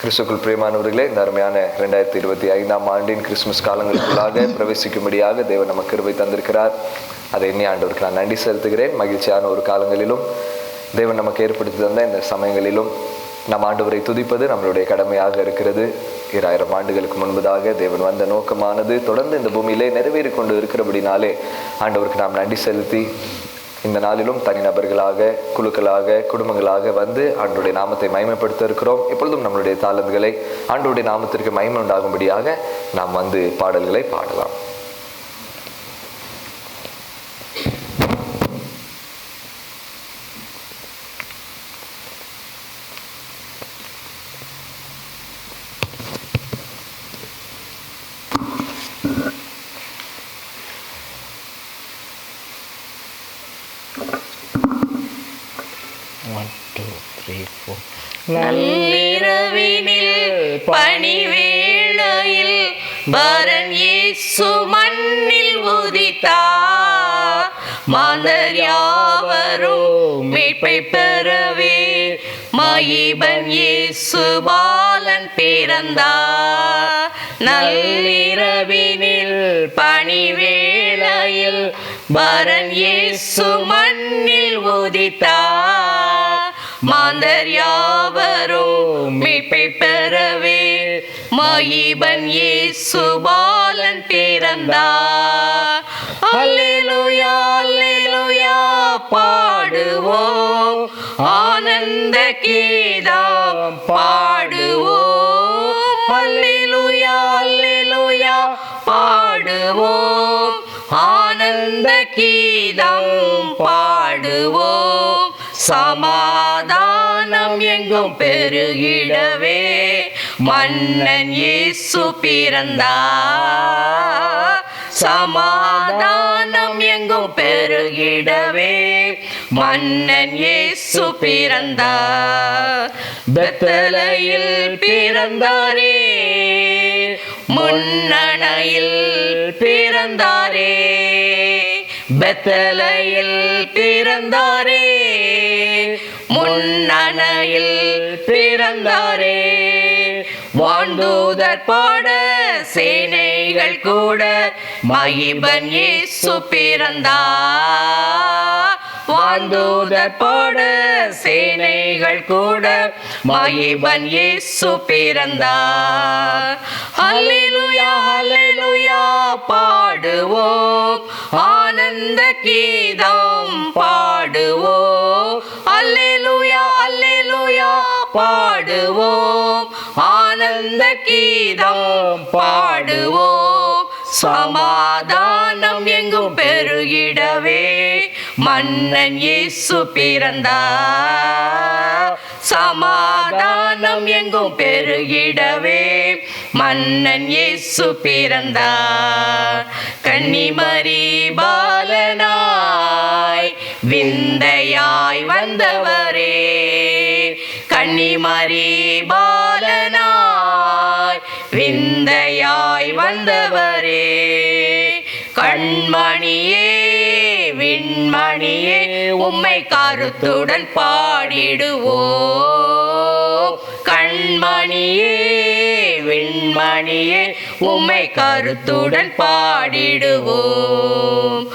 கிறிஸ்துக்குள் பிரியமானவர்களே, இந்த அருமையான 2025ஆம் ஆண்டின் கிறிஸ்துமஸ் காலங்களுக்குள்ளாக பிரவேசிக்கும்படியாக தேவன் நமக்கு கிருபை தந்திருக்கிறார். அதை எண்ணி ஆண்டவருக்கு நான் நன்றி செலுத்துகிறேன். மகிழ்ச்சியான ஒரு காலங்களிலும் தேவன் நமக்கு ஏற்படுத்தி தந்த இந்த சமயங்களிலும் நம் ஆண்டவரை துதிப்பது நம்மளுடைய கடமையாக இருக்கிறது. 2000 ஆண்டுகளுக்கு முன்பதாக தேவன் வந்த நோக்கமானது தொடர்ந்து இந்த பூமியிலே நிறைவேறி கொண்டு இருக்கிறபடினாலே ஆண்டவருக்கு நாம் நன்றி செலுத்தி இந்த நாளிலும் தனிநபர்களாக, குழுக்களாக, குடும்பங்களாக வந்து ஆண்டவருடைய நாமத்தை மகிமைப்படுத்த இருக்கிறோம். எப்பொழுதும் நம்மளுடைய தாளந்துகளை ஆண்டவருடைய நாமத்திற்கு மகிமை உண்டாகும்படியாக நாம் வந்து பாடல்களை பாடலாம். நள்ளிரவினில் பணிவேளையில் பரன் இயேசு மண்ணில் உதித்தார். மாந்தர் யாவரும் மீட்பை பெறவே மகிபன் இயேசு பாலன் பிறந்தார். நள்ளிரவினில் பணிவேளையில் பரன் இயேசு மண்ணில் உதித்தார். மாந்தர் யாவரும் மீட்பை பெறவே மகிபன் இயேசு பாலன் பிறந்தார். அல்லேலூயா அல்லேலூயா பாடுவோம், ஆனந்த கீதம் பாடுவோம். அல்லேலூயா அல்லேலூயா பாடுவோம், ஆனந்த கீதம் பாடுவோம். சமாதானம் எங்கும் பெருகிடவே மன்னன் இயேசு பிறந்தார். சமாதானம் எங்கும் பெருகிடவே மன்னன் இயேசு பிறந்தார். பெத்தலையில் பிறந்தாரே, முன்னணையில் பிறந்தாரே. பெத்தலையில் பிறந்தாரே, முன்னணையில் பிறந்தாரே. வான்தூதர் பாட சேனைகள் கூட மகிபன் இயேசு பிறந்தார். வான்தூதர் பாட சேனைகள் கூட மகிபன் இயேசு பிறந்தார். அல்லேலூயா அல்லேலூயா பாடுவோம், ஆனந்த கீதம் பாடுவோம். அல்லேலூயா அல்லேலூயா பாடுவோம், ஆனந்த கீதம் பாடுவோம். சமாதானம் எங்கும் பெருகிடவே மன்னன் இயேசு பிறந்தார். சமாதானம் எங்கும் பெருகிடவே மன்னன் இயேசு பிறந்தார். கன்னிமரி பாலனாய் விந்தையாய் வந்தவரே, கன்னிமரி பாலனாய் விந்தையாய் வந்தவரே. கண்மணியே விண்மணியே உம்மை கருத்துடன் பாடிடுவோம். கண்மணியே விண்மணியே உம்மை கருத்துடன் பாடிடுவோம்.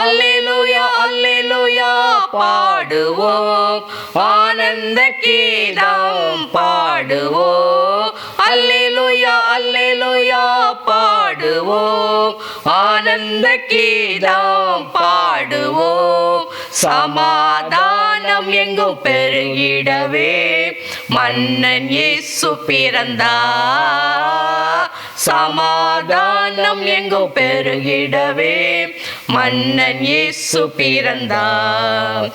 அல்லேலூயா அல்லேலூயா பாடுவோம், ஆனந்த கீதம் பாடுவோம். அல்லேலூயா அல்லேலூயா பாடுவோம், ஆனந்த கீதம் பாடுவோம். சமாதானம் எங்கும் பெருகிடவே மன்னன் இயேசு பிறந்தார். சமாதானம் எங்கும் பெருகிடவே மன்னன் இயேசு பிறந்தார்.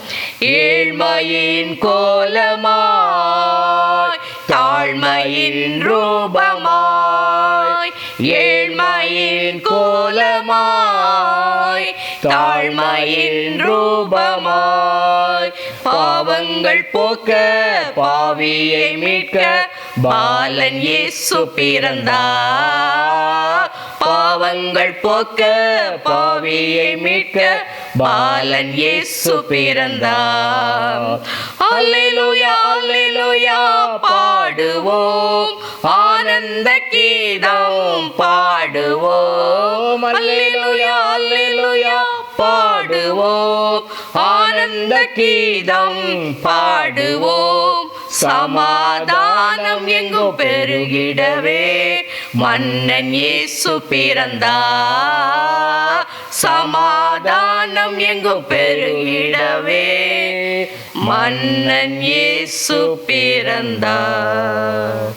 ஏழ்மையின் கோலமாய் தாழ்மையின் ரூபமாய், ஏழ்மையின் கோலமாய் தாழ்மையின் ரூபமாய். பாவங்கள் போக்க பாவியை மீட்க பாலன் இயேசு பிறந்தார். பாவங்கள் போக்க பாவியை மீட்க பாலன் இயேசு பிறந்தார். அல்லேலூயா அல்லேலூயா பாடுவோம், ஆனந்த கீதம் பாடுவோம். அல்லேலூயா அல்லேலூயா பாடுவோம், ஆனந்த கீதம் பாடுவோம். சமாதானம் எங்கும் பெருகிடவே மன்னன் இயேசு பிறந்தார். சமாதானம் எங்கும் பெருகிடவே மன்னன் இயேசு பிறந்தார்.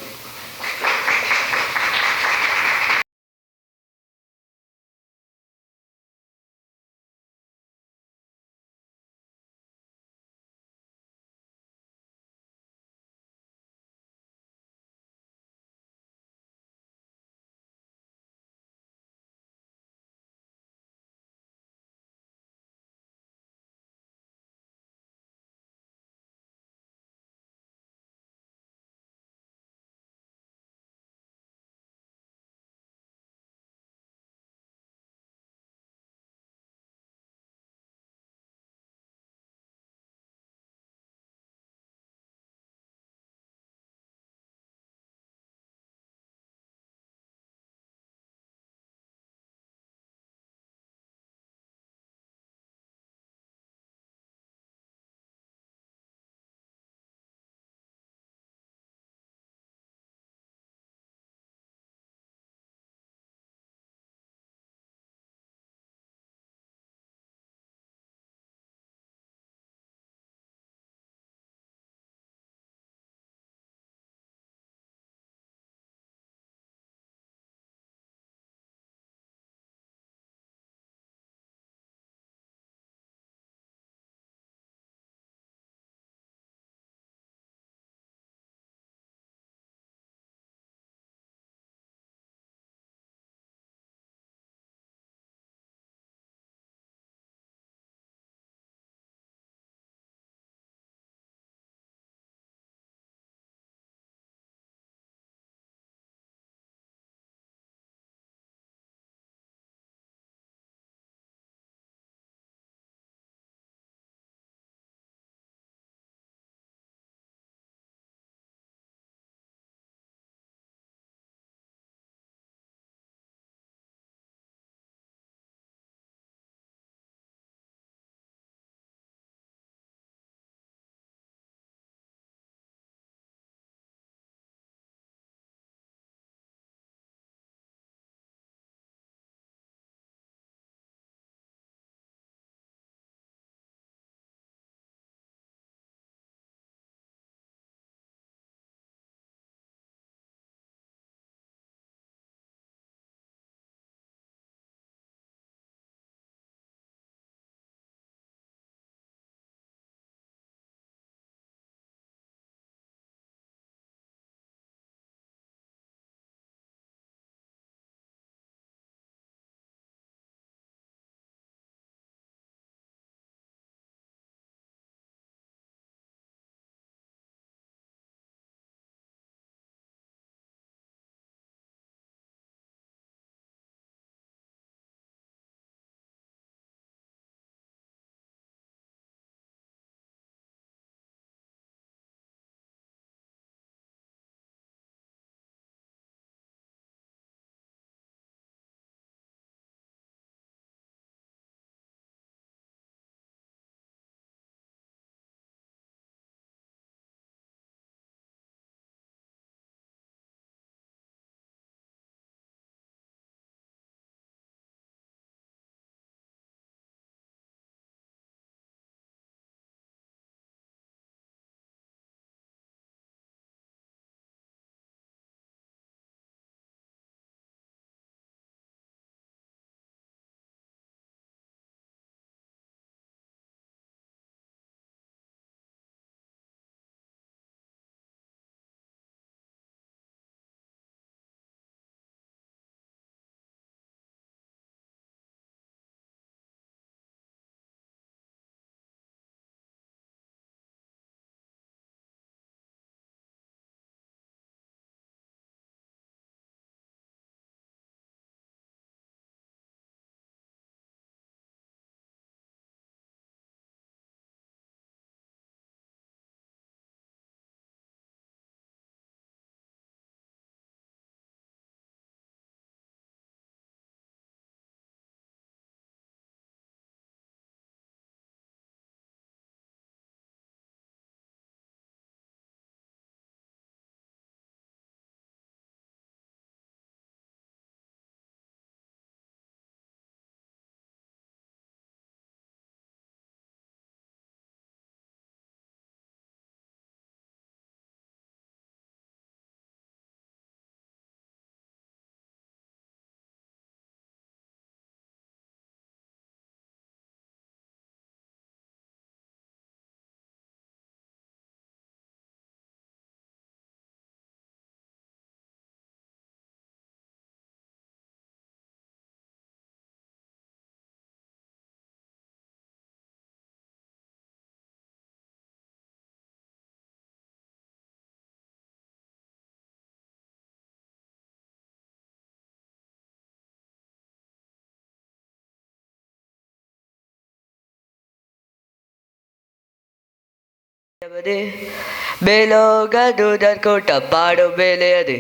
மேலோக தூதர் கூட்டம் பாடும் வேலையது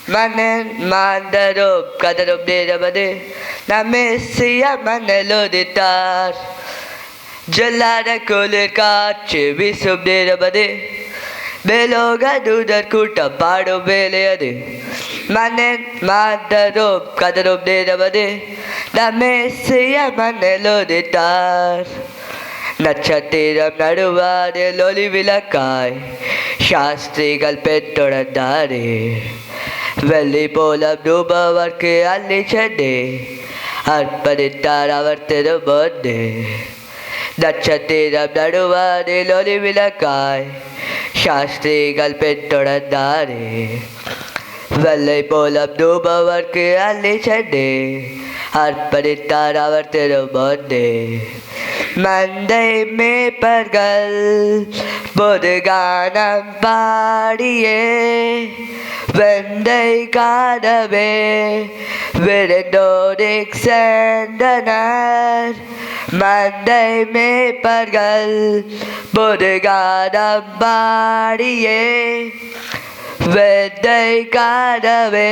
மன்னன் மாந்தரும் கதரும் நேரமது நம் மெஸ்ஸியா மன்னல் உதித்தார் ஜொல்லாத குளிர் காற்று வீசும் நேரமது மேலோக தூதர் கூட்டம் பாடும் வேலையது மன்னன் மாந்தரும் கதரும் நேரமது நம் மெஸ்ஸியா மன்னல் உதித்தார் நட்சத்திரம் நடுவானில் ஒளி விளக்காய் சாஸ்திரிகள் பெற்றொடர்ந்தாரே வெள்ளி போலம் ரூபவர்க்கு அள்ளி சென்று அர்ப்பணித்தார் அவர் திருமுன்னே நட்சத்திரம் நடுவானில் ஒளி விளக்காய் சாஸ்திரிகள் பெற்றொடர்ந்தாரே வெள்ளை போலம் ரூபவர்க்கு அள்ளி சென்று அர்ப்பணித்தார் அவர் திருமுன்னே மந்தை மேய்ப்பர்கள் பொதுகானம் பாடியே வெந்தை காணவே விருந்தோடு சென்றனர் மந்தை மேய்ப்பர்கள் பொதுகானம் பாடியே வெந்தை காணவே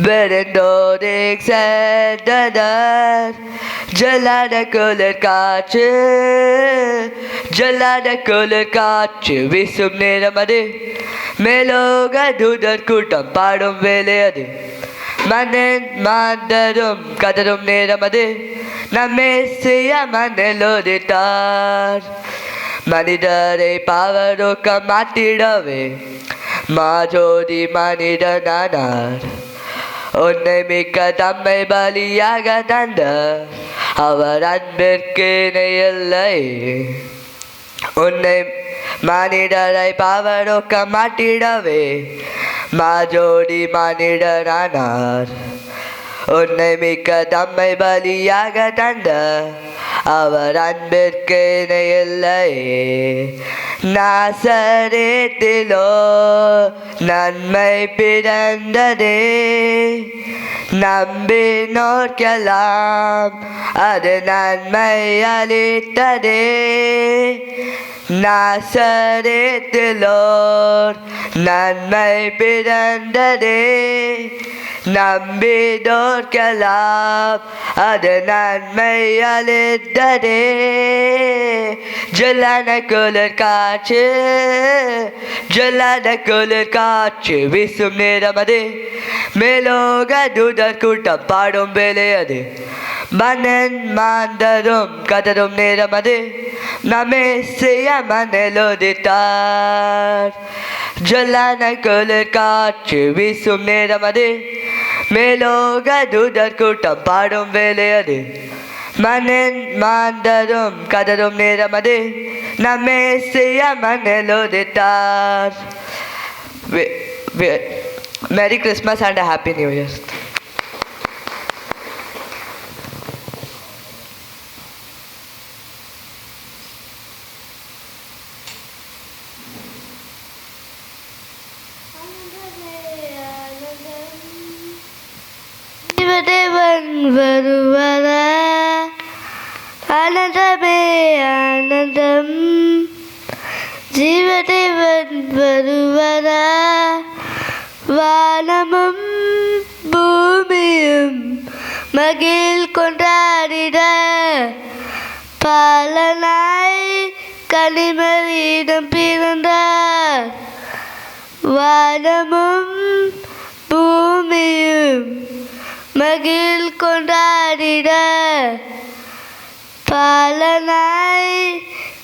விருந்தோடு சென்றனர் ஜல்லாத குளிர் காற்று ஜல்லாத குளிர் காற்று வீசும் நேரம் அது மேலோக தூதர் கூட்டம் பாடும் வேலை அது மன்னன் மாந்தரும் கதரும் நேரம் அது நம் மெஸ்ஸியா மன்னல் உதித்தார் மனிதரை பாவரோக்கம் மாற்றிடவே மாஜோதி மனிதனானார் உன்னை மிக்க தம்மை பலியாக தந்த அவர் அன்பிற்கு இணையில்லை உன்னை மனிதரை பாவரோக்க மாட்டிடவே மாஜோடி மனிதனானார் உன்னை மிக்க தம்மை பலியாக தந்த அவர் அன்பிற்கு இணையில்லை நாசரேத்திலோ நன்மை பிறந்ததே நம்பினோர்க்கெல்லாம் அது நன்மை அளித்ததே நாசரேத்திலோர் நன்மை பிறந்ததே நம்பினோர்க்கெல்லாம் அது நன்மை அளித்ததே ஜொல்லாத குளிர் காற்று ஜொல்லாத குளிர் காற்று வீசும் நேரம் அது மேலோக தூதர் கூட்டம் பாடும் வேலை அது மன்னன் மாந்தரும் கதரும் நேரம் அது நம் மெஸ்ஸியா மன்னல் உதித்தார் ஜொல்லாத குளிர் காற்று வீசும் நேரம் அது மேலோக தூதர் கூட்டம் பாடும் வேலை அது மன்னன் மாந்தரும் கதரும் நேரம் அது நம் Messiah மன்னல் உதித்தார். Merry Christmas and a Happy New Year. தேவன் வருவதா ஆனந்தமே ஆனந்தம் ஜீவதேவன் வருவதா வானமும் பூமியும் மகிழ் கொண்டாடிட பாலனாய் கனிமரியிடம் பிறந்தார் வானமும் பூமியும் மகிழ் கொண்டாடிட பாலனாய்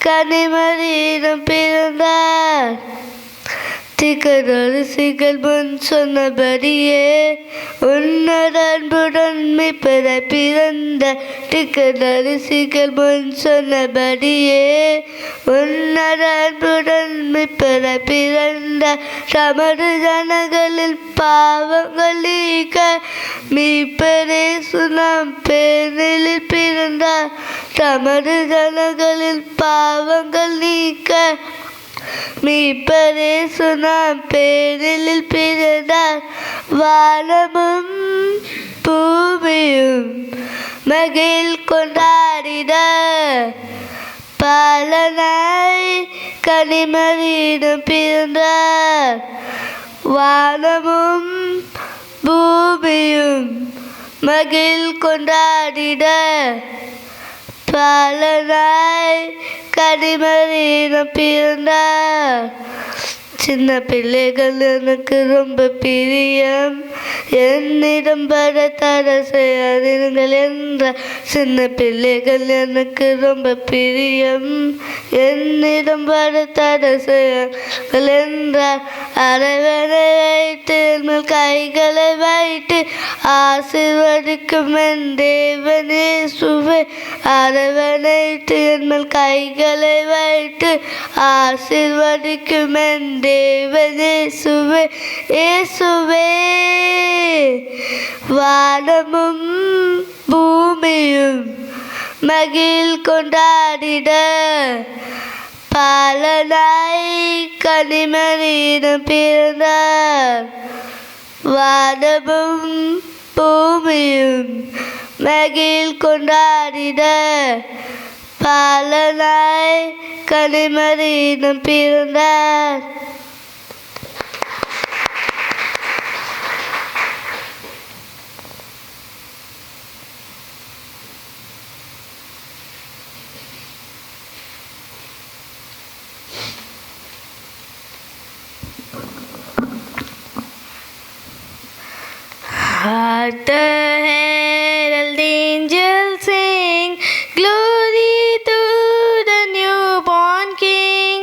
கனிமரியிடம் பிறந்தார் திகழரசிகள் முன் சொன்னபடியே உன்னத அன்புடன் மீட்பர பிறந்த திகழரசிகள் முன் சொன்னபடியே உன்னத அன்புடன் மீட்பர பிறந்த தமது ஜனங்களில் பாவங்கள் நீக்க மீட்பரே சுனம் பேரில் பிறந்தார் தமது ஜனங்களில் பாவங்கள் நீக்க மீட்பரே சுனம் பேரில் பிறந்தார் வானமும் பூமியும் மகிழ் கொண்டாடிட பாலனாய் கனிமறியிடம் பிறந்தார். வானமும் பூமியும் மகிழ் கொண்டாடிட பாலனாய் கனிமறியிடம் பிறந்தார். சின்ன பிள்ளைகள் எனக்கு ரொம்ப பிரியம், என்னிடம் வர தடை செய்யாதீர்கள் என்றார். சின்ன பிள்ளைகள் எனக்கு ரொம்ப பிரியம், என்னிடம் வர தடை செய்யாதீர்கள் என்றார். அரவணை வைத்து என் கைகளை வைத்து ஆசீர்வதிக்கும் என் தேவன் இயேசுவே. அரவணைத்து என் கைகளை வைத்து ஆசீர்வதிக்கும் என் தேவன் இயேசுவே. இயேசுவே வானமும் பூமியும் மகிழ் கொண்டாடிட பாலனாய் கனிமறியிடம் பிறந்தார். வானமும் பூமியும் மகிழ் கொண்டாடிட பாலனாய் கனிமறியிடம் பிறந்தார். Hark the herald angels sing, glory to the newborn King.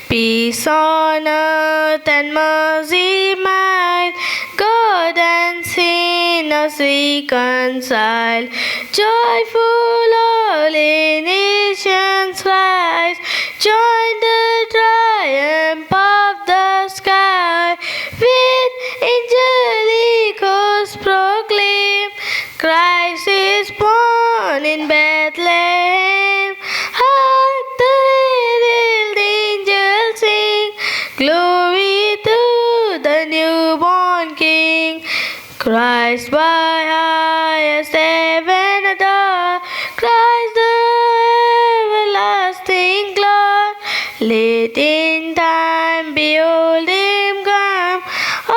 Peace on earth and mercy mild, God and sinners reconciled. Joyful all nations rise, join the triumph of the sky. With angelic hosts proclaim, Christ is born in Bethlehem. Hark the herald angels sing, glory to the newborn King. Christ by highest heaven adored, Christ the everlasting Lord. Late in time behold him come,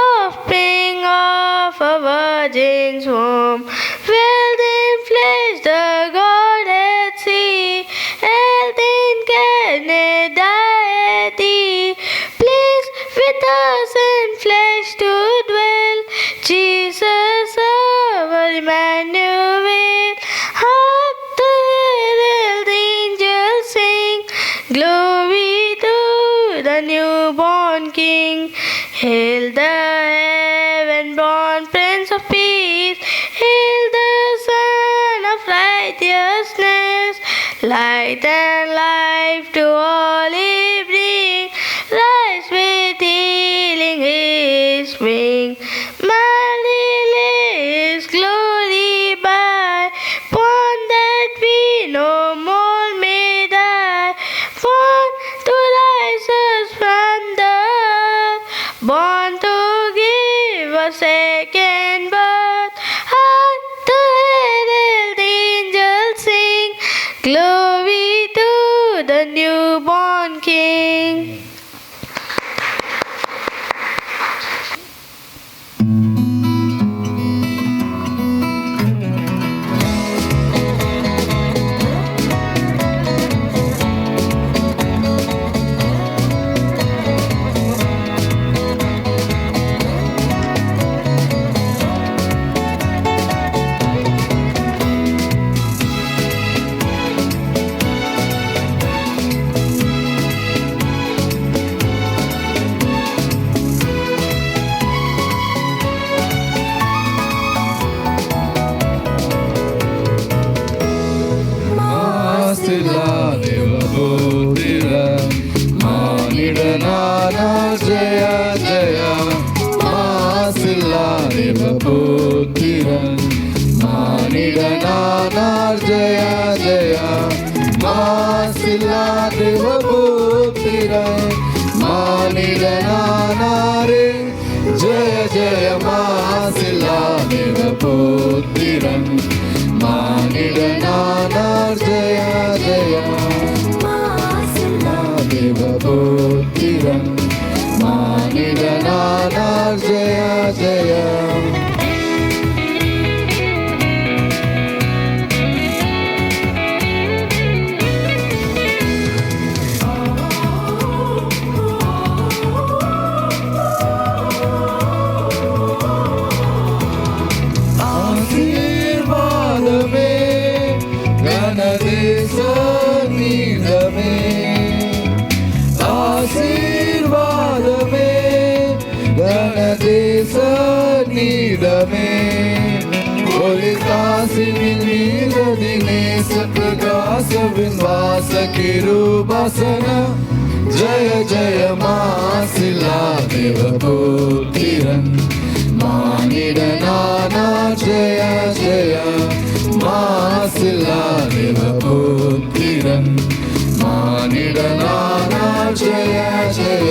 offspring of a virgin's womb. Veiled in flesh the Godhead see, health incarnate deity. Pleased with us in flesh to dwell, Jesus our Emmanuel. Hark the herald angels sing, glory to the newborn King. Hail the heaven-born Prince of Peace, hail the Son of Righteousness. Light and life to all he brings, rise with healing his wing. Mighty his glory by, born that we no more may die. Born to rise us from the earth, born to give a second birth. Hark the herald angels sing, glory to the newborn King. ஜய ஜய மாசில்லா தேவபுத்திரன் மானிடனானார் ஜய ஜய மாசில்லா தேவபுத்திரன் மானிடனானாரே ஜய ஜய மாசில்லா தேவபுத்திரன் மானிடனானார் ஜய ஜய தேவபுத்திரன் மானிடனானார் ஜெய ஜெயம். ஆசீர்வாதமே கனதேச நீரமே, ஆசீர்வாதமே கனதேச நீரமே, ஒளிகாசினின் நீரதி நேச பிரகாசவின் வாச கிருபாசன ஜய ஜய மாசிலா தேவபுத்திரன் மானிடனானா ஜய ஜய மாசிலா தேவபுத்திரன் மானிடனானா ஜய ஜய.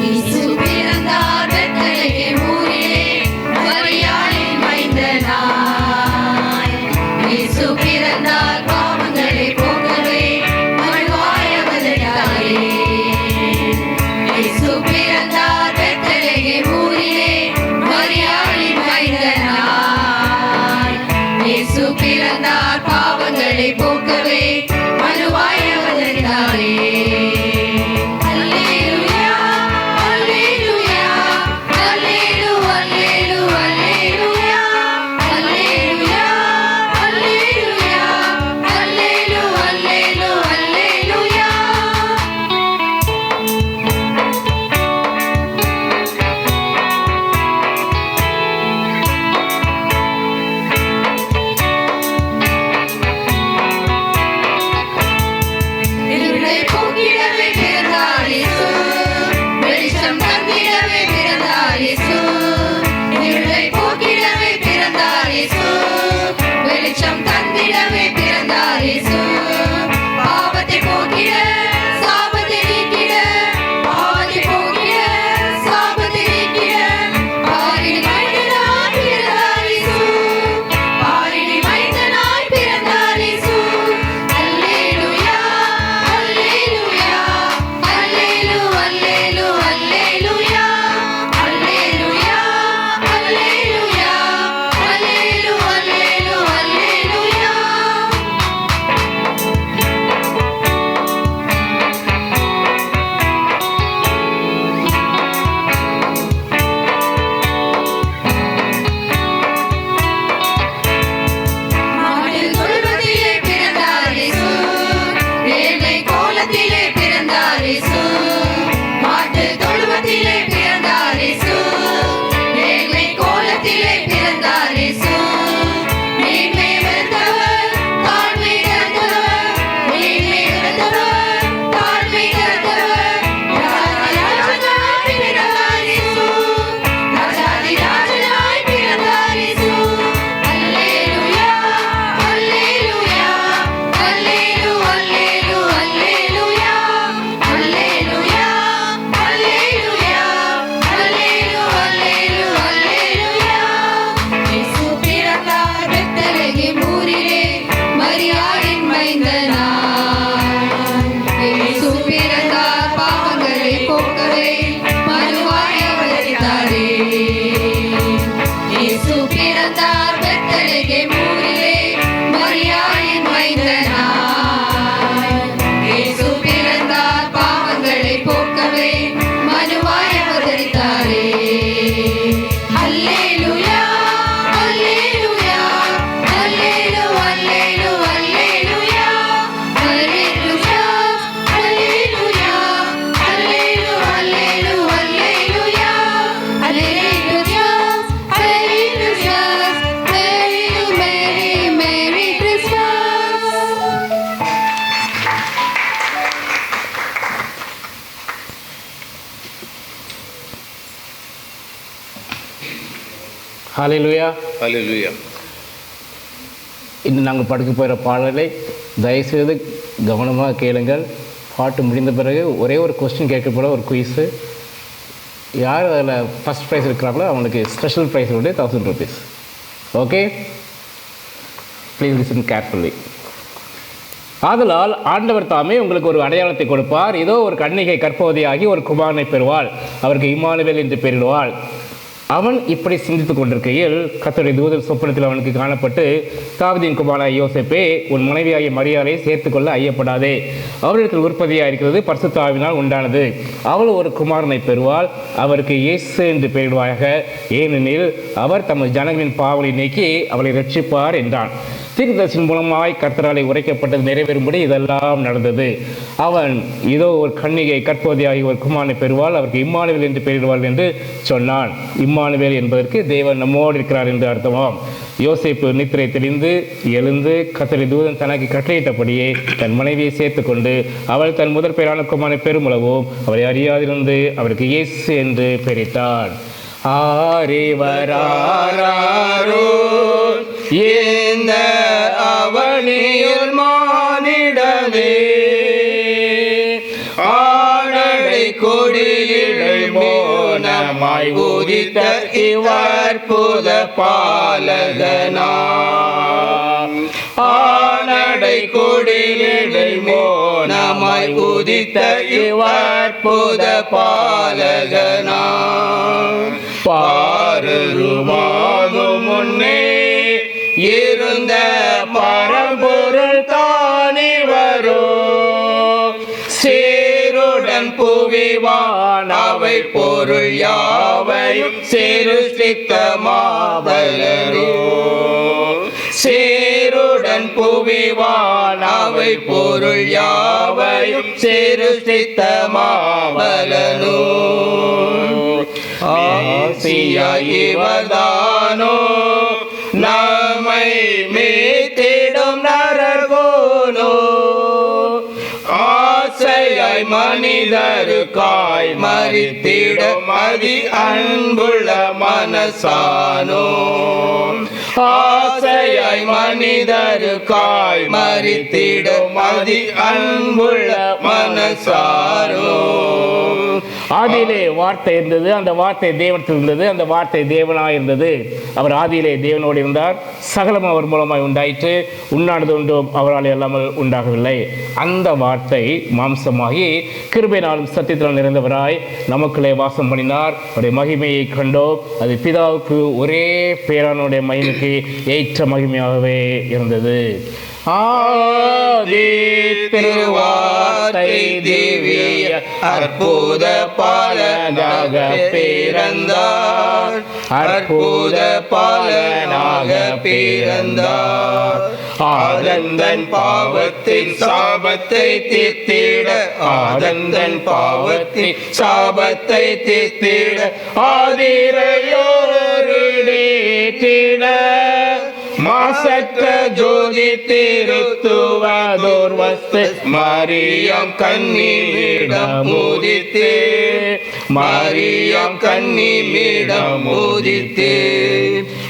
இயேசு பிறந்தார் பெத்லகேமிலே, ஹல்லேலூயா. ஹல்லேலூயா. இன்னும் நாங்கள் படுக்க போகிற பாடலை தயவுசெய்து கவனமாக கேளுங்கள். பாட்டு முடிந்த பிறகு ஒரே ஒரு கொஸ்டின் கேட்க போல ஒரு குயிஸு. யார் அதில் ஃபஸ்ட் ப்ரைஸ் இருக்கிறாங்களோ அவங்களுக்கு ஸ்பெஷல் ப்ரைஸ் உண்டு, 1000 rupees. Okay, please listen carefully. ஆதலால் ஆண்டவர் தாமே உங்களுக்கு ஒரு அடையாளத்தை கொடுப்பார். இதோ ஒரு கன்னிகை கர்ப்பவதியாகி ஒரு குமாரனை பெறுவாள், அவருக்கு இம்மானுவேல் என்று பெயரிடுவாள். அவன் இப்படி சிந்தித்துக் கொண்டிருக்கையில் கர்த்தருடைய தூதன் சொப்பனத்தில் அவனுக்கு காணப்பட்டு, தாவீதின் குமாரனாகிய யோசேப்பே, உன் மனைவியாகிய மரியாதை சேர்த்துக்கொள்ள ஐயப்படாதே. அவரிடத்தில் உற்பத்தியாக இருக்கிறது பரிசுத்த ஆவியினால் உண்டானது. அவள் ஒரு குமாரனை பெறுவாள், அவருக்கு இயேசு என்று பெயரிடுவாயாக. ஏனெனில் அவர் தமது ஜனங்களின் பாவங்களை நீக்கி அவளை ரட்சிப்பார் என்றான். தீர்க்கதரிசியின் மூலமாய் கர்த்தராலே உரைக்கப்பட்டது நிறைவேறும்படி இதெல்லாம் நடந்தது. அவன் இதோ ஒரு கன்னிகை கர்ப்பவதியாகி ஒரு குமாரனை பெறுவாள், அவருக்கு இம்மானுவேல் என்று பெயரிடுவாள் என்று சொன்னான். இம்மானுவேல் என்பதற்கு தேவன் நம்மோடு இருக்கிறார் என்று அர்த்தமாம். யோசேப்பு நித்திரை தெளிந்து எழுந்து கர்த்தருடைய தூதன் தனக்கு கட்டளையிட்டபடியே தன் மனைவியை சேர்த்து கொண்டு அவள் தன் முதற் பெயரான குமாரனை பெருமளவும் அவரை அறியாதிருந்து அவருக்கு இயேசு என்று பெயரிட்டான். ஆரிவராரோ இந்த அவனியுள் மானிடமே, ஆடடை கொடியிடை மோனமாய் உதித்த இவர் புத பாலகனாம். ஆனடை கொடியிடை மோனமாய் உதித்த இவர் புத பாலகனாம். பாருருவாகும் முன்னே இருந்த பரம்பொருள் தானிவரோ, சேருடன் புவிவான் அவை பொருள் யாவையும் சிருஷ்டித்த மாபலரோ. சேருடன் புவிவான் அவை பொருள் யாவையும் சிருஷ்டித்த மாபலனோ. ஆசியா இவர்தானோ நம்மை மீட்டிடும் நரகோனோ. ஆசையாய் மனிதருக்காய் மரித்திடும் அதி அன்புள்ள மனசானோ. ஆசையாய் மனிதருக்காய் மரித்திடும் அதி அன்புள்ள மனசானோ. ஆதியிலே வார்த்தை இருந்தது, அந்த வார்த்தை தேவனத்தில் இருந்தது, அந்த வார்த்தை தேவனாய் இருந்தது. அவர் ஆதியிலே தேவனோடு இருந்தார். சகலம் அவர் மூலமாய் உண்டாயிற்று. உண்ணானது ஒன்றும் அவரால் இல்லாமல் உண்டாகவில்லை. அந்த வார்த்தை மாம்சமாகி கிருபையினாலும் சத்தியத்தினால் நிறைந்தவராய் நமக்குள்ளே வாசம் பண்ணினார். அவருடைய மகிமையை கண்டோம். அது பிதாவுக்கு ஒரே பேரானுடைய மகிமைக்கு ஏற்ற மகிமையாகவே இருந்தது. ஆதி திருவார்த்தை திவ்ய அற்புத பாலனாக பிறந்தார், அற்புத பாலனாக பிறந்தார். ஆதந்தன் பாவத்தின் சாபத்தை தீர்த்திட, ஆதந்தன் பாவத்தின் சாபத்தை தீர்த்திட, ஆதிரையோரிடேற்றிட மாசற்ற ஜோதி திருத்துவதோர் வஸ்து மரியம் கன்னியிடம் உதித்தே, மரியம் கன்னியிடம் உதித்தே.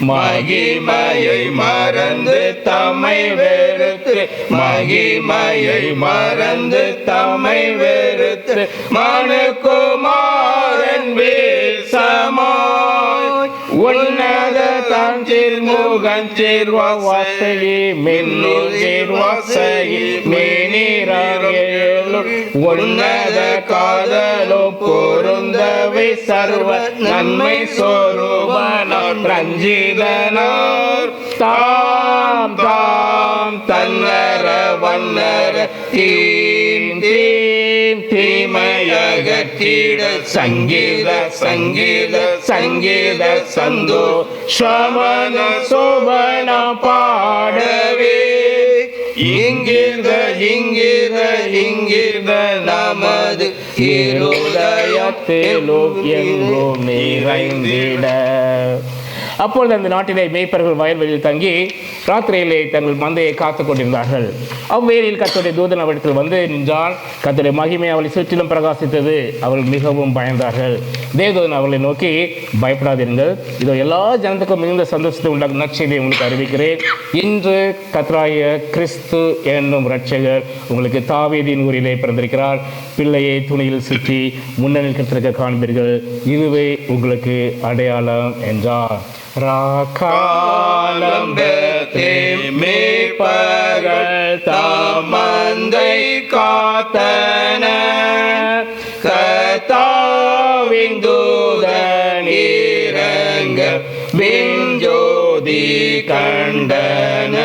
மகிமையை மறந்து தம்மை வெறுத்து, மகிமையை மறந்து தம்மை வெறுத்து மனுகுமாரன் வேசமாய் உன்னத தஞ்சில் முகன் சேர்வாசகி மின்னுள் சேர்வாசகி மேனிரேலு உன்னத காதலோ பொருந்தவை சர்வ நன்மை சொரூபனார் ரஞ்சிதனார். தாம் தாம் தன்னர வன்னர தீம் தீம் தீமையகற்றிட சங்கீத சங்கீத சங்கீத சந்தோ சமன சோபன பாடவே. இங்கிருந்த இங்கிருந்த இங்கிருந்த நமது இருதயத்திலும் எங்கும் நிறைந்திட. அப்பொழுது அந்த நாட்டிலே மேய்ப்பர்கள் வயல்வெளியில் தங்கி ராத்திரியிலே தங்கள் மந்தையை காத்து கொண்டிருந்தார்கள். அவ்வேளையில் கர்த்தருடைய தூதன் அவரிடத்தில் வந்து நின்றான். கர்த்தருடைய மகிமை அவளை சுற்றிலும் பிரகாசித்தது. அவர்கள் மிகவும் பயந்தார்கள். தேவதூதன் அவர்களை நோக்கி, பயப்படாதீர்கள், இதோ எல்லா ஜனத்துக்கும் மிகுந்த சந்தோஷத்தை உண்டாகும் நற்செய்தியை உங்களுக்கு அறிவிக்கிறேன். இன்று கர்த்தராகிய கிறிஸ்து என்னும் இரட்சகர் உங்களுக்கு தாவீதின் ஊரிலே பிறந்திருக்கிறார். பிள்ளையை துணியில் சுற்றி முன்னணியில் கிடத்திருக்க காண்பீர்கள். இதுவே உங்களுக்கு அடையாளம் என்றார். ராக்காலம் மேய்ப்பர்கள் தாமந்தை காத்தன, கர்த்தாவின் தூதன் இறங்க விஞ்சோதி கண்டன.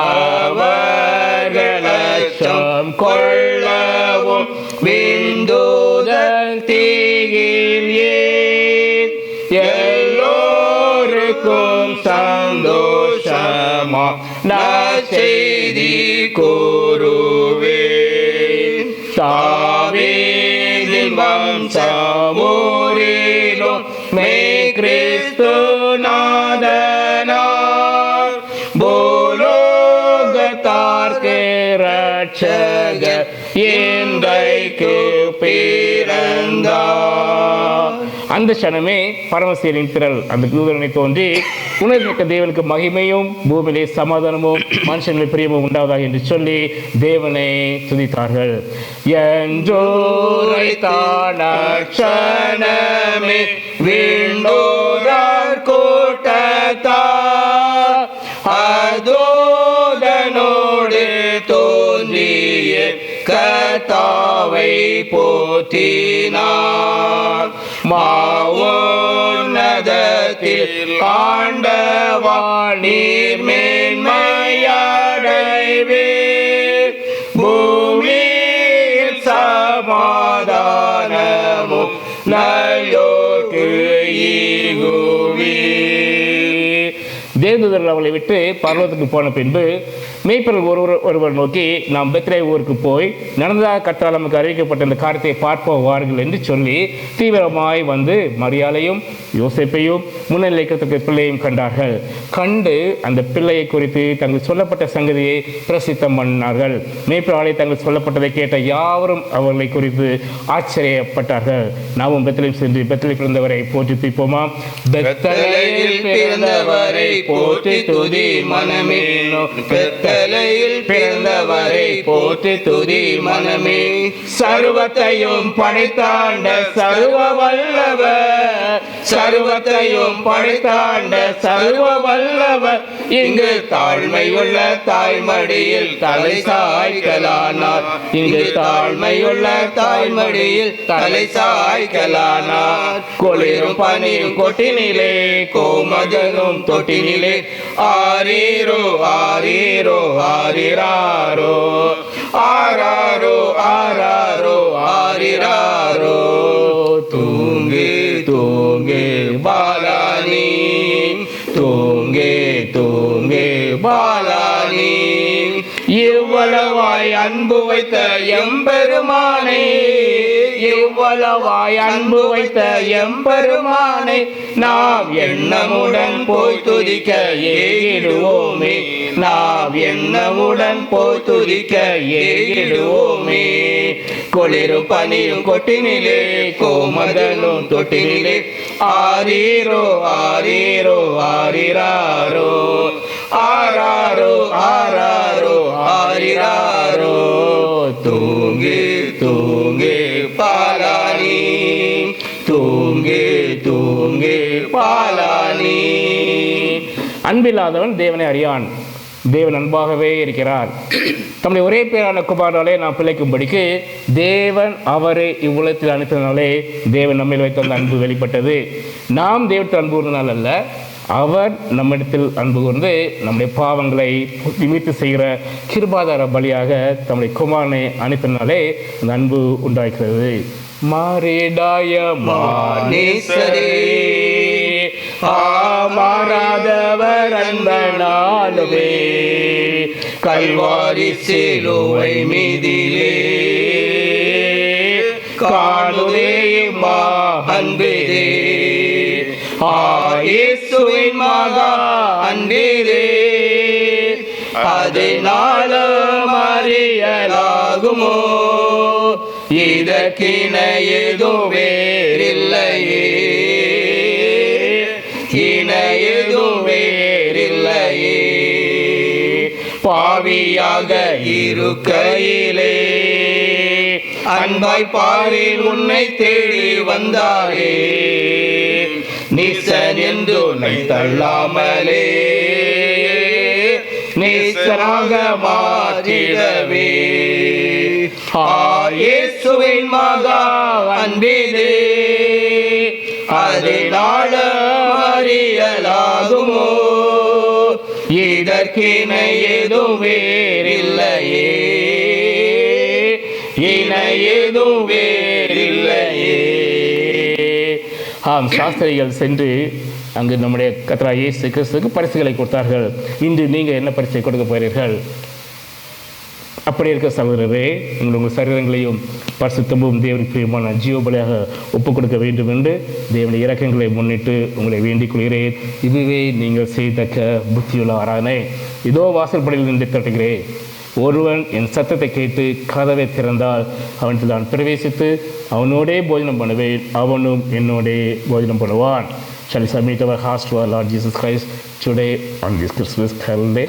அவர்கள் அச்சம் கொள்ளவும் விந்தூதன் தீயில் எல்லோருக்கும் சந்தோஷமா நற்செய்தி கூறுவே. தாவீதின் வம்சமூரிலும் மெய் கிறிஸ்து நாதனார் பூலோகத்தார்க்கு இரட்சகர் இன்றைக்கு பிறந்தார். அந்த க்ஷணமே பரமசீரின் திரள் அந்த தூதனை தோன்றி, உணர்ந்திருக்க தேவனுக்கு மகிமையும் பூமியிலே சமாதானமும் மனுஷனில் பிரியமும் உண்டாவதாக என்று சொல்லி தேவனை துதித்தார்கள். என்றோரை தானே வீண்டோரார் கூட்டத்தார் அதோதனோடு தோன்றிய கர்த்தாவை போற்றினார். மாவோன்னதத்தில் ஆண்டவா நீர் மேன்மையடைவே, பூமியில் சமாதானமும் நல்லோர்க்கு ஈகுவே. தேவதூதர்கள் அவளை விட்டு பர்வதத்துக்கு போன பின்பு மேய்ப்பர்கள் ஒருவர் நோக்கி, நாம் பெத்லேஹேம் ஊருக்கு போய் நடந்ததாக கர்த்தரால் நமக்கு அறிவிக்கப்பட்ட இந்த காரியத்தை பார்ப்போம் வாருங்கள் என்று சொல்லி தீவிரமாய் வந்து மரியாளையும் யோசேப்பையும் முன்னிலைக்கிறதுக்கு பிள்ளையும் கண்டார்கள். கண்டு அந்த பிள்ளையை குறித்து தங்கள் சொல்லப்பட்ட சங்கதியை பிரசித்தம் பண்ணினார்கள். மேய்ப்பராலே தங்கள் சொல்லப்பட்டதை கேட்ட யாவரும் அவர்களை குறித்து ஆச்சரியப்பட்டார்கள். நாமும் பெத்லேஹேம் சென்று பெத்லேஹேம் பிறந்தவரை போற்றி துதிப்போமா. பெத்லேஹேமில் பிறந்தவரை போற்றி துதி மனமே, பெத்லேஹேமில் பிறந்தவரை போற்றி துதி மனமே. சர்வத்தையும் படைத்தாண்ட சர்வ வல்லவர், சர்வத்தையும் படைத்தாண்ட சர்வ வல்லவர் இங்கு தாழ்மையுள்ள தாய்மடியில் தலை சாய்க்கலானார். இங்கு தாழ்மையுள்ள தாய்மடியில் தலை சாய்க்கலானார். குளிரும் பனியும் கொட்டினிலே கோமதனும் தொட்டினிலே ஆரீரோ ஆரீரோ ஆரிராரோ ஆராரோ ஆராரோ ஆரிராரோ. தூங்கு தூங்கு பாலானி, தூங்கு தூங்கு பாலானி. இவ்வளவாய் அன்பு வைத்த எம்பெருமானே, இவ்வளவாய் அன்பு வைத்த எம்பெருமானை நாம் எண்ணமுடன் போய் துதிக்க ஏகிடுவோமே, நாம் எண்ணமுடன் போய் துதிக்க ஏகிடுவோமே. குளிரும் பனியும் கொட்டினிலே கோமதனும் தொட்டினிலே ஆரீரோ ஆரீரோ ஆரிராரோ ஆராரோ ஆராரோ ஆரிராரோ. தூங்கு தூங்கு பாலானி, தூங்கு தூங்கு பாலானி. அன்பில்லாதவன் தேவனை அறியான், தேவன் அன்பாகவே இருக்கிறார். தம்முடைய ஒரே பேரான குமாரனாலே நாம் பிழைக்கும்படிக்கு தேவன் அவரை இவ்வுலகத்தில் அனுப்பினாலே தேவன் நம்மில் வைத்த அந்த அன்பு வெளிப்பட்டது. நாம் தேவத்தில் அன்பு கூர்ந்தனால் அல்ல, அவர் நம்மிடத்தில் அன்பு கூர்ந்து நம்முடைய பாவங்களை நிமித்து செய்கிற கிருபாதார பலியாக தம்முடைய குமாரனை அனுப்பினாலே அந்த அன்பு உண்டாகிறது. மாறிடாய மானேசரே, மாறாதவர் அன்பனாலுமே, கல்வாரி சிலுவை மீதிலே காணுதே மா அன்பிலே. இயேசுவின் மகா அன்பிலே அதனாலும் அறியலாகுமோ இதற்கின ஏதும் வேறில்லையே இன ஏதும் வேறில்லையே பாவியாக இருக்கையிலே அன்பாய் பாரில் உன்னை தேடி வந்தாரே நீசன் என்று உன்னை தள்ளாமலே நேசனாக மாற்றிடவே இயேசுவின் மகா அன்பிலே அதனால அறியலாகுமோ இதற்கின ஏதும் வேறில்லையே இன ஏதும் வேறில்லையே. ஆம், சாஸ்திரிகள் சென்று அங்கு நம்முடைய கர்த்தராகிய இயேசு கிறிஸ்துவுக்கு பரிசுகளை கொடுத்தார்கள். இன்று நீங்கள் என்ன பரிசை கொடுக்க போகிறீர்கள்? அப்படி இருக்க சகோதரரே, உங்கள் சரீரங்களையும் பரிசுத்தமும் தேவனுக்கு பிரியமான ஜீவபலியாக ஒப்புக் கொடுக்க வேண்டும் என்று தேவனுடைய இரக்கங்களை முன்னிட்டு உங்களை வேண்டிக் கொள்கிறேன். இதுவே நீங்கள் செய்தக்க புத்தியுள்ள ஆராதனை. இதோ வாசல்படியில் நின்று தட்டுகிறேன். ஒருவன் என் சத்தத்தை கேட்டு கதவை திறந்தால் அவனில் நான் பிரவேசித்து அவனோடே போஜனம் பண்ணுவேன், அவனும் என்னோடே போஜனம் பண்ணுவான். Shall we submit our hearts to our Lord Jesus Christ today on this Christmas Carol day?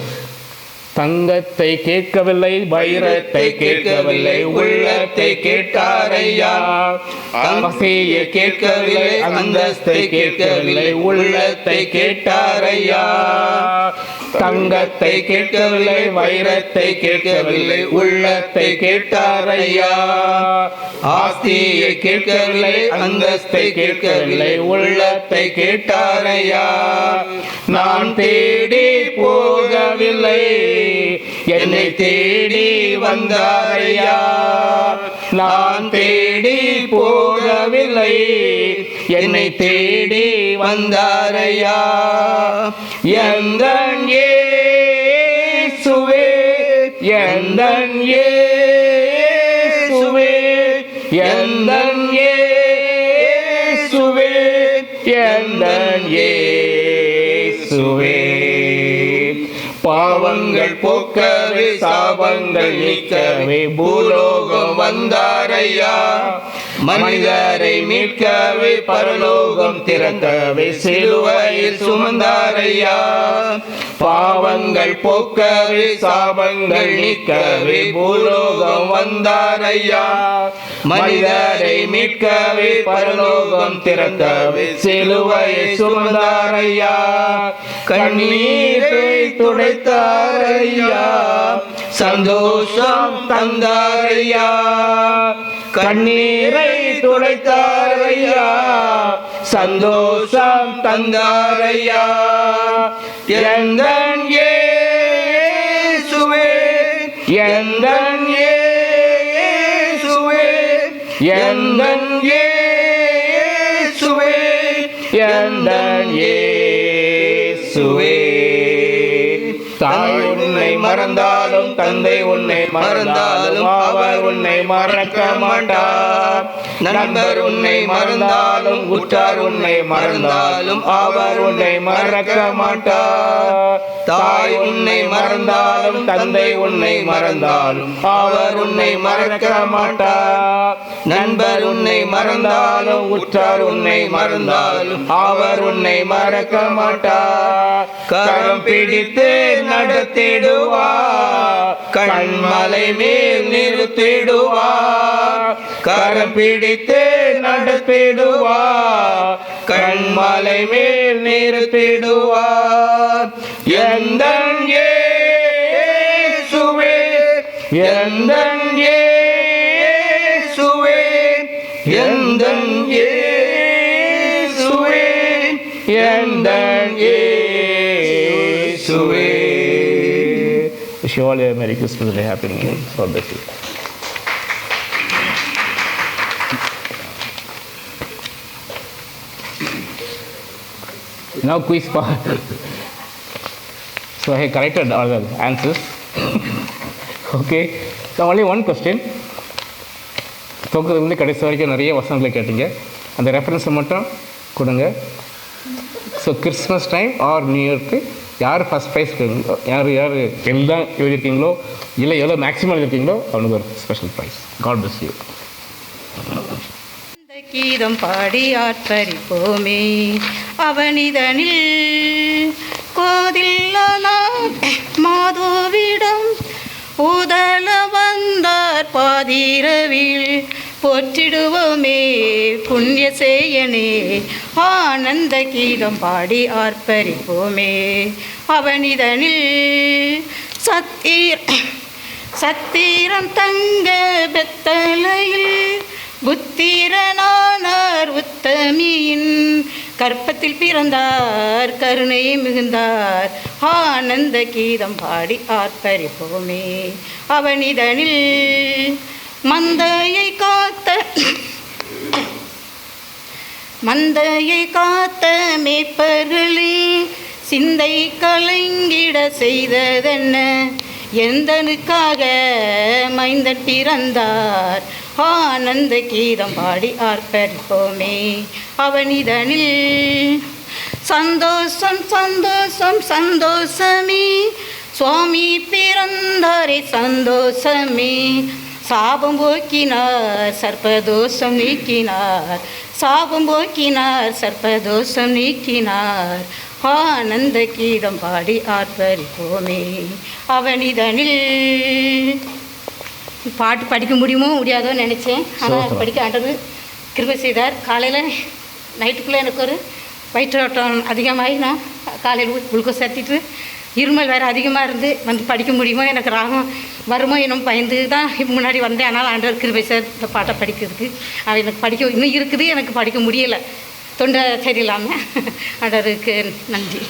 தங்கத்தை கேட்கவில்லை, வைரத்தை கேட்கவில்லை, உள்ளத்தை கேட்டாரையா. ஆசையை கேட்கவில்லை, அந்தஸ்தை கேட்கவில்லை, உள்ளத்தை கேட்டாரையா. தங்கத்தை கேட்கவில்லை, வைரத்தை கேட்கவில்லை, உள்ளத்தை கேட்டாரையா. ஆஸ்தியை கேட்கவில்லை, அந்தஸ்தை கேட்கவில்லை, உள்ளத்தை கேட்டாரையா. நான் தேடி போகவில்லை, என்னை தேடி வந்தாரையா. நான் தேடி போகவில்லை, என்னை தேடி வந்தாரையா. எந்தன் இயேசுவே, எந்தன் இயேசுவே, எந்தன் இயேசுவே, எந்தன் இயேசுவே. பாவங்கள் போக்கவே சாபங்கள் நீக்கவே பூலோகம் வந்தாரையா. மனிதரை மீட்கவே பரலோகம் திறந்தவே சிலுவையில் சுமந்தாரையா. பாவங்கள் போக்கவே சாபங்கள் நீக்கவே பூலோகம் வந்தாரையா. மனிதரை மீட்கவே பரலோகம் திறந்தவே சிலுவையை சுமந்தாரையா. கண்ணீரை துடைத்தாரையா, சந்தோஷம் தந்தாரையா. கண்ணீரை துடைத்தாரையா, சந்தோஷம் தந்தாரையா. எந்தன் இயேசுவே, எந்தன் இயேசுவே, எந்தன் இயேசுவே, எந்தன் இயேசுவே. தாய் உன்னை மறந்தாலும் தந்தை உன்னை மறந்தாலும் அவர் உன்னை மறக்க மாட்டார். நண்பர் உன்னை மறந்தாலும் உற்றார் உன்னை மறந்தாலும் அவர் உன்னை மறக்க மாட்டார். தாய் உன்னை மறந்தாலும் தந்தை உன்னை மறந்தாலும் அவர் உன்னை மறக்க மாட்டார். நண்பர் உன்னை மறந்தாலும் உற்றார் உன்னை மறந்தாலும் அவர் உன்னை மறக்க மாட்டார். கரம் பிடித்து நடத்திடுவார், கண்மலை மேல் நிறுத்திடுவார். கரம் பிடித்து நடத்திடுவார், கண்மலை மேல் நிறுத்திடுவார். எந்தன் இயேசுவே, எந்தன் இயேசுவே, எந்தன் இயேசுவே, எந்தன் இயேசுவே. Wish you all a Merry Christmas and a Happy New Year. God bless you. Now quiz part. So I have corrected all the answers. Okay. So only one question. துவக்கத்துலேருந்து கடைசி வரைக்கும் நிறைய வசனங்களை கேட்டீங்க. அந்த ரெஃபரன்ஸை மட்டும் கொடுங்க. So Christmas time or new இயர்க்கு யார் ஃபஸ்ட் ப்ரைஸ் யார் எல்லாம் எழுதியிருக்கீங்களோ இல்லை எவ்வளோ மேக்ஸிமம் எழுதியிருக்கீங்களோ அவனுக்கு ஒரு special prize. God bless you. கீதம் பாடி ஆர்ப்பரிப்போமே அவனிதனில் கோதில்ல மாதோவிடம் உதல வந்தார் பாதிரவில் போற்றிடுவோமே புண்ணிய செய்யனே ஆனந்த கீதம் பாடி ஆர்ப்பரிப்போமே அவனிதனில் சத்திரம் தங்க பெத்தலையில் புத்திரனானார் உத்தமியின் கற்பத்தில் பிறந்தார் கருணை மிகுந்தார் ஆனந்த கீதம் பாடி ஆர்ப்பரிப்போமே அவனிதனில் மந்தையை காத்த மேய்ப்பர்களே சிந்தை கலங்கிட செய்ததென்ன எந்தனுக்காக மைந்தன் பிறந்தார் ஆனந்த கீதம் பாடி ஆர்ப்பரிப்போமே அவனிதனில் சந்தோஷம் சந்தோஷம் சந்தோஷமே சுவாமி பிறந்தாரே சந்தோஷமே சாபம் போக்கினார் சர்ப்பதோஷம் நீக்கினார் சாபம் போக்கினார் சர்ப்பதோஷம் நீக்கினார் ஆனந்த கீதம் பாடி ஆர்ப்பரிப்போமே அவனிதனில். பாட்டு படிக்க முடியுமோ முடியாதோன்னு நினச்சேன், ஆனால் படிக்க ஆண்டவர் கிருபை செய்தார். காலையில் நைட்டுக்குள்ளே எனக்கு ஒரு வயிற்றோட்டம் அதிகமாகி நான் காலையில் குளுக்கோஸ் சேர்த்திட்டு இருமல் வேறு அதிகமாக இருந்து வந்து படிக்க முடியுமோ எனக்கு ராகம் வருமோ இன்னும் பயந்து தான் முன்னாடி வந்தேன். ஆனால் ஆண்டவர் கிருபை சார் இந்த பாட்டை படிக்கிறதுக்கு எனக்கு படிக்க இன்னும் இருக்குது, எனக்கு படிக்க முடியலை, தொண்டை சரியில்லாமல். ஆண்டவருக்கு நன்றி.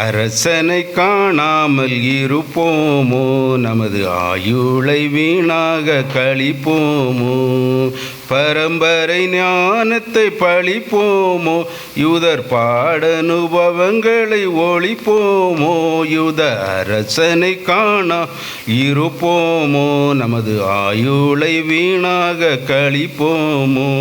அரசனை காணாமல் இருப்போமோ நமது ஆயுளை வீணாக கழிப்போமோ பரம்பரை ஞானத்தை பழிப்போமோ யூதர் பாடனுபவங்களை ஒழிப்போமோ யூத அரசனை காணா இருப்போமோ நமது ஆயுளை வீணாக கழிப்போமோ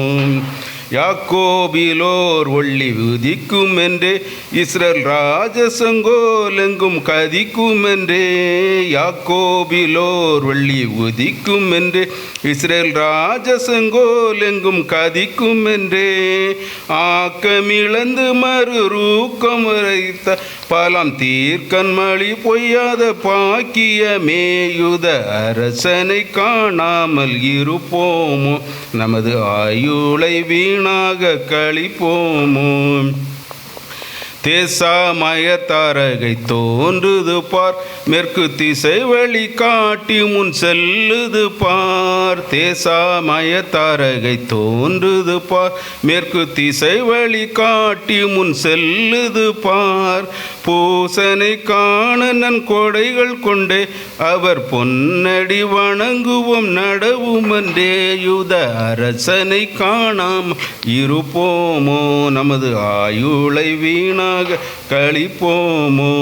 யாக்கோபிலோர் ஒள்ளி உதிக்கும் என்றே இஸ்ரேல் ராஜசங்கோலெங்கும் கதிக்கும் என்றே யாக்கோபிலோர் ஒள்ளி உதிக்கும் என்றே இஸ்ரேல் ராஜசங்கோலெங்கும் கதிக்கும் என்றே ஆக்கமிழந்து மறுரூக்கம் உரைத்த பலம் தீர்க்கன்மழி பொய்யாத பாக்கியமே யூத அரசனை காணாமல் இருப்போமோ நமது ஆயுளை வீணாக கழிப்போமோ தேசாமயத்தாரகை தோன்றுது பார் மேற்கு திசை வழி காட்டி முன் செல்லுது பார் தேசாமயத்தாரகை தோன்றுது பார் மேற்கு திசை வழி காட்டி முன் செல்லுது பார் பூசனை காண நன் கொடைகள் கொண்டே அவர் பொன்னடி வணங்குவோம் நடவும் என்றே யூத அரசனை காணாம் இருப்போமோ நமது ஆயுளை வீணாக கழிப்போமோ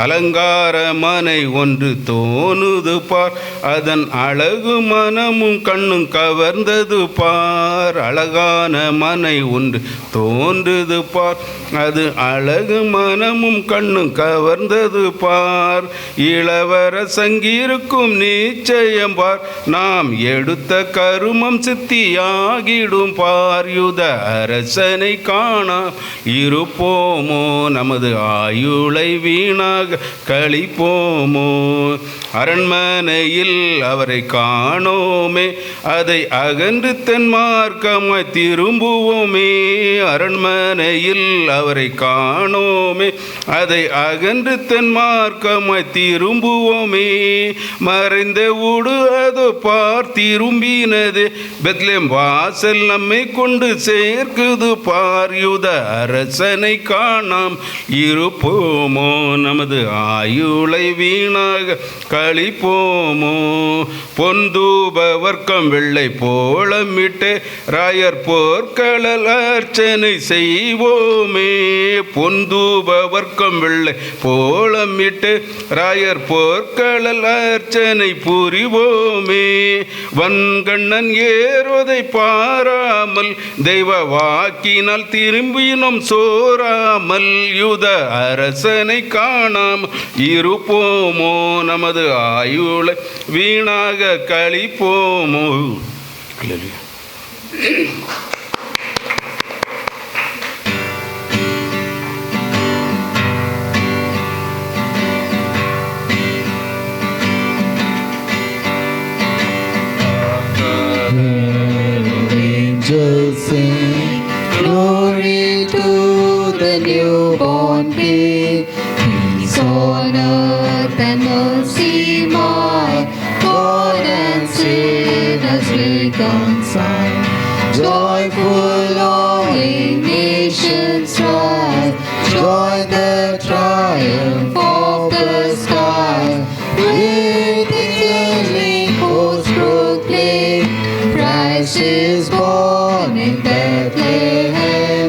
அலங்கார மனை ஒன்று தோணுது பார் அதன் அழகு மனமும் கண்ணும் கவர்ந்தது பார் அழகான மனை ஒன்று தோன்றுது பார் அது அழகு மனமும் கண்ணும் கவர்ந்தது பார் இளவர சங்கிருக்கும் நிச்சயம் பார் நாம் எடுத்த கருமம் சித்தியாகிடும் பார் யுத அரசனை காணா இருப்போமோ நமது ஆயுளை வீணாக கழிப்போமோ அரண்மனையில் அவரை காணோமே அதை அகன்று தென்மார்க்கமாய் திரும்புவோமே அரண்மனையில் அவரை காணோமே அதை அகன்று தென்மார்க்கமாய் திரும்புவோமே மறைந்த ஊடு அதோ பார் திரும்பினது பெத்லேம் வாசல் நம்மை கொண்டு சேர்க்குது பார் யுத அரசனை காணாம் இருப்போமோ நமது ஆயுளை வீணாக கழிப்போமோ பொந்தூப வர்க்கம் வெள்ளை போலமிட்டு ராயர் போர்க்களல் அர்ச்சனை செய்வோமே பொந்தூப வர்க்கம் வெள்ளை போலமிட்டு ராயர் போர்க்களல் அர்ச்சனை புரிவோமே. வன்கண்ணன் ஏறுவதை பாராமல் தெய்வ வாக்கினால் திரும்பினும் சோராமல் யூத அரசனை காணாமல் இருப்போமோ, நமது ஆயுளை வீணாக கழிப்போமோ. Angels sing glory to the newborn King. Peace on earth and mercy mild, God and sinners reconciled. Joyful all nations rise, join the triumph of the sky. With angelic hosts proclaim, Christ is born in Bethlehem.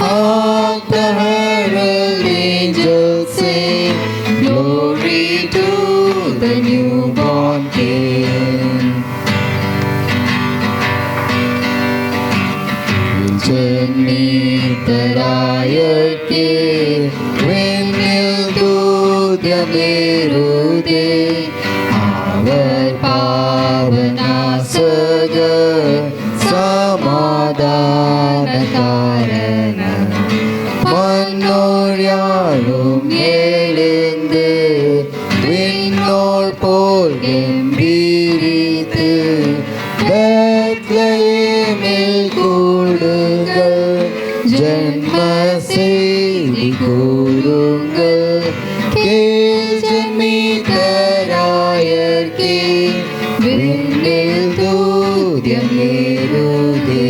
Hark the herald angels sing, glory to the newborn King. ജന്മിതരായർക്കേ വിണ്ണിൽ ദൂതമേറുതേ, അവർ പാവനാസകർ സമാധാനകാരണം. മന്നോഴ്യാഴും எழுந்து விண்ணோர் போல் கம்பீரித்து, பெத்லகேமில் கூடுங்கள், ஜன்ம செய்தி கூறுங்கள். கேள் ஜன்மிதராயர்க்கே விண்ணில் தூதம் ஏறுதே.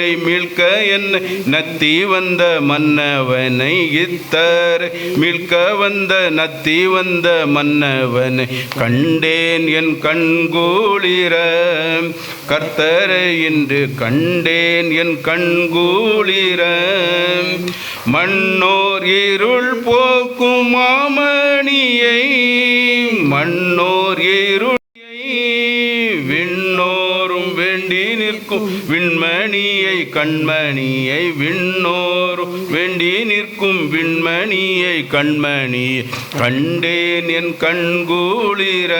இத்தரை மீட்க என்னை நத்தி வந்த மன்னவனை இத்தரை மீட்க வந்த நத்தி வந்த மன்னவனை கண்டேன் என் கண்கூளிர கர்த்தரை இன்று கண்டேன் என் கண்கூளிர மன்னோர் இருள் போக்கும் மாமணியை மன்னோர் இருள் விண்ணோரும் வேண்டி நிற்கும் விண்மணியை கண்மணியை விண்ணோரும் வேண்டி நிற்கும் விண்மணியை கண்மணியை கண்டேன் என் கண்கூளிர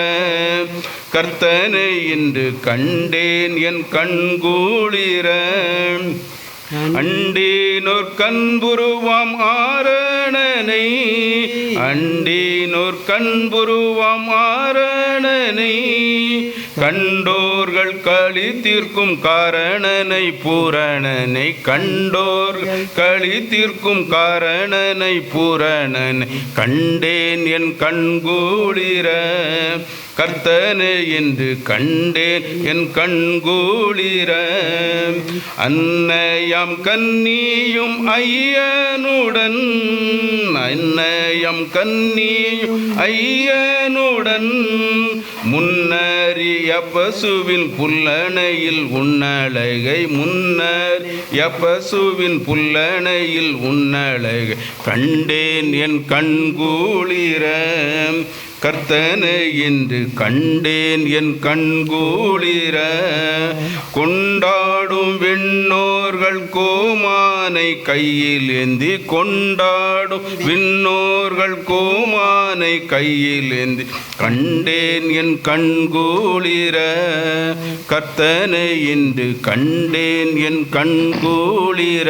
கர்த்தனை இன்று கண்டேன் என் கண்கூளிர அண்டேனோர் கண்புருவாம் ஆரணனை அண்டேனோர் கண்புருவாம் ஆரணனை கண்டோர்கள் களி தீர்க்கும் காரணனை பூரணனை கண்டோர்கள் களி தீர்க்கும் காரணனை பூரணனை கண்டேன் என் கண்கூளிர கர்த்தனை என்று கண்டேன் என் கண்கூளிர அன்னையாம் கன்னியும் ஐயனுடன் அன்னையாம் கன்னியும் ஐயனுடன் முன்னறிய பசுவின் புல்லணையில் உன்னழகை முன்னறிய பசுவின் புல்லணையில் உன்னழகை கண்டேன் என் கண்கூளிர கர்த்தனை என்று கண்டேன் என் கண்கூளிர கொண்டாடும் விண்ணோர்கள் கோமானை கையில் ஏந்தி கொண்டாடும் விண்ணோர்கள் கோமானை கையில் ஏந்தி கண்டேன் என் கண்கூளிர கர்த்தனை என்று கண்டேன் என் கண்கூளிர